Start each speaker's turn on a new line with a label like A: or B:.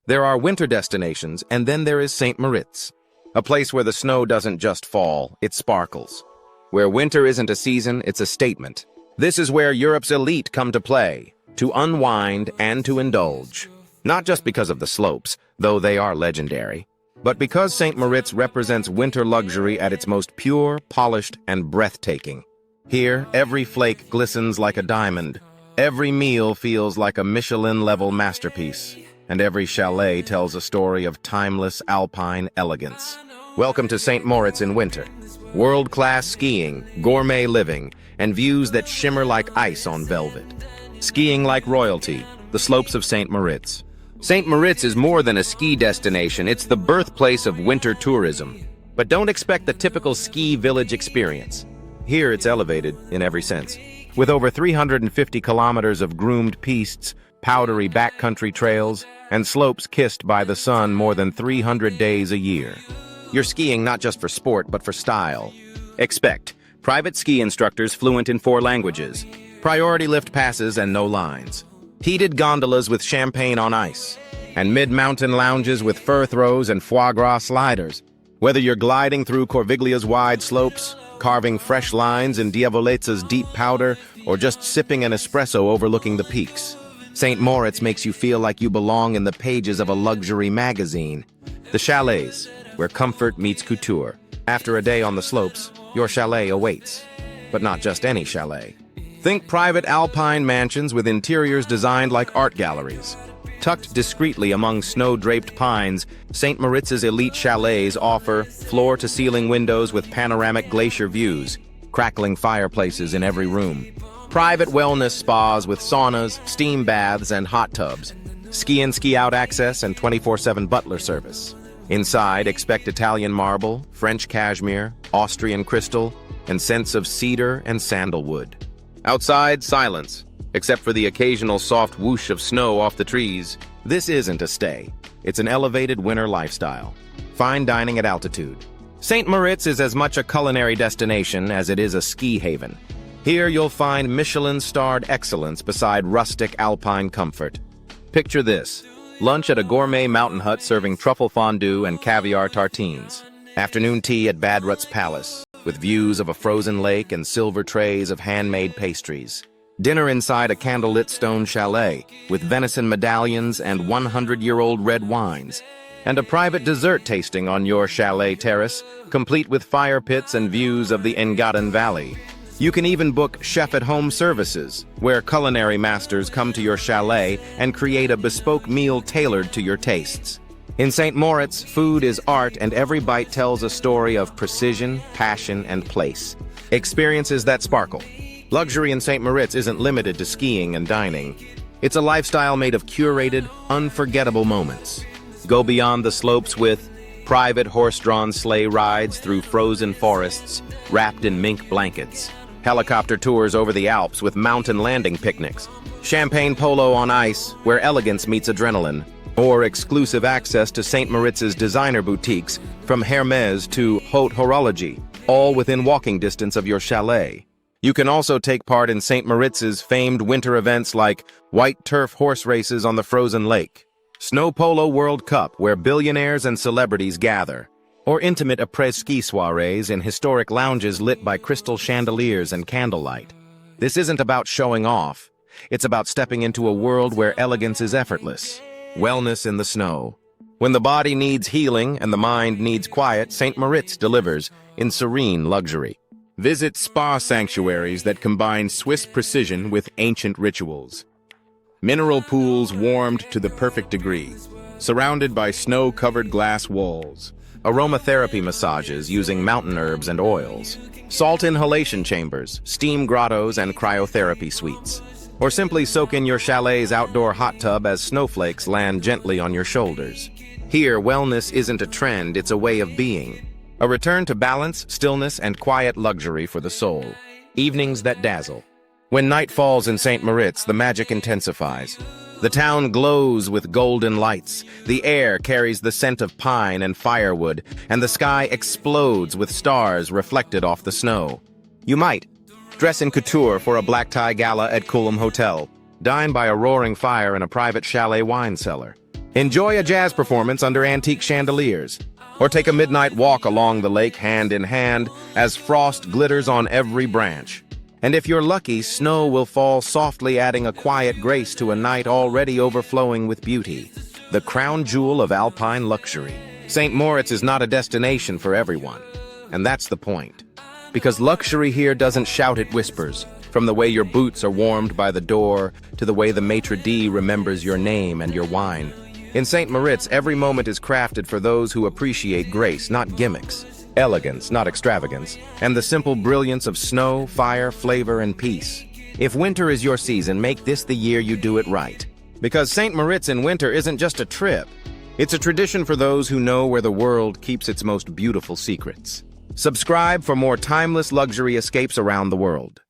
A: There are winter destinations, and then there is St. Moritz, a place where the snow doesn't just fall, it sparkles. Where winter isn't a season, it's a statement. This is where Europe's elite come to play, to unwind and to indulge. Not just because of the slopes, though they are legendary, but because St. Moritz represents winter luxury at its most pure, polished, and breathtaking. Here, every flake glistens like a diamond, every meal feels like a Michelin-level masterpiece, and every chalet tells a story of timeless Alpine elegance. Welcome to St. Moritz in winter. World-class skiing, gourmet living, and views that shimmer like ice on velvet. Skiing like royalty, the slopes of St. Moritz. St. Moritz is more than a ski destination, it's the birthplace of winter tourism. But don't expect the typical ski village experience. Here it's elevated in every sense. With over 350 kilometers of groomed pistes, powdery backcountry trails, and slopes kissed by the sun more than 300 days a year. You're skiing not just for sport, but for style. Expect private ski instructors fluent in 4 languages, priority lift passes and no lines, heated gondolas with champagne on ice, and mid-mountain lounges with fur throws and foie gras sliders. Whether you're gliding through Corviglia's wide slopes, carving fresh lines in Diavoleza's deep powder, or just sipping an espresso overlooking the peaks, St. Moritz makes you feel like you belong in the pages of a luxury magazine. The chalets, where comfort meets couture. After a day on the slopes, your chalet awaits. But not just any chalet. Think private Alpine mansions with interiors designed like art galleries. Tucked discreetly among snow-draped pines, St. Moritz's elite chalets offer floor-to-ceiling windows with panoramic glacier views, crackling fireplaces in every room. Private wellness spas with saunas, steam baths, and hot tubs. Ski-in, ski-out access and 24/7 butler service. Inside, expect Italian marble, French cashmere, Austrian crystal, and scents of cedar and sandalwood. Outside, silence, except for the occasional soft whoosh of snow off the trees. This isn't a stay. It's an elevated winter lifestyle. Fine dining at altitude. St. Moritz is as much a culinary destination as it is a ski haven. Here you'll find Michelin-starred excellence beside rustic Alpine comfort. Picture this. Lunch at a gourmet mountain hut serving truffle fondue and caviar tartines. Afternoon tea at Badrut's Palace, with views of a frozen lake and silver trays of handmade pastries. Dinner inside a candlelit stone chalet, with venison medallions and 100-year-old red wines. And a private dessert tasting on your chalet terrace, complete with fire pits and views of the Engadin Valley. You can even book chef-at-home services, where culinary masters come to your chalet and create a bespoke meal tailored to your tastes. In St. Moritz, food is art and every bite tells a story of precision, passion, and place. Experiences that sparkle. Luxury in St. Moritz isn't limited to skiing and dining. It's a lifestyle made of curated, unforgettable moments. Go beyond the slopes with private horse-drawn sleigh rides through frozen forests wrapped in mink blankets. Helicopter tours over the Alps with mountain landing picnics. Champagne polo on ice, where elegance meets adrenaline. Or exclusive access to St. Moritz's designer boutiques, from Hermès to Haute Horologie, all within walking distance of your chalet. You can also take part in St. Moritz's famed winter events like white turf horse races on the frozen lake, Snow Polo World Cup, where billionaires and celebrities gather, or intimate après-ski soirees in historic lounges lit by crystal chandeliers and candlelight. This isn't about showing off. It's about stepping into a world where elegance is effortless. Wellness in the snow. When the body needs healing and the mind needs quiet, St. Moritz delivers in serene luxury. Visit spa sanctuaries that combine Swiss precision with ancient rituals. Mineral pools warmed to the perfect degree, surrounded by snow-covered glass walls. Aromatherapy massages using mountain herbs and oils. Salt inhalation chambers, steam grottos, and cryotherapy suites. Or simply soak in your chalet's outdoor hot tub as snowflakes land gently on your shoulders. Here, wellness isn't a trend, it's a way of being. A return to balance, stillness, and quiet luxury for the soul. Evenings that dazzle. When night falls in St. Moritz, the magic intensifies. The town glows with golden lights, the air carries the scent of pine and firewood, and the sky explodes with stars reflected off the snow. You might dress in couture for a black tie gala at Culinary Hotel, dine by a roaring fire in a private chalet wine cellar, Enjoy a jazz performance under antique chandeliers, or take a midnight walk along the lake hand in hand as frost glitters on every branch. And if you're lucky, snow will fall softly, adding a quiet grace to a night already overflowing with beauty. The crown jewel of Alpine luxury. St. Moritz is not a destination for everyone, and that's the point. Because luxury here doesn't shout, it whispers, from the way your boots are warmed by the door to the way the maitre d' remembers your name and your wine. In St. Moritz, every moment is crafted for those who appreciate grace, not gimmicks, elegance, not extravagance, and the simple brilliance of snow, fire, flavor, and peace. If winter is your season, make this the year you do it right. Because St. Moritz in winter isn't just a trip. It's a tradition for those who know where the world keeps its most beautiful secrets. Subscribe for more timeless luxury escapes around the world.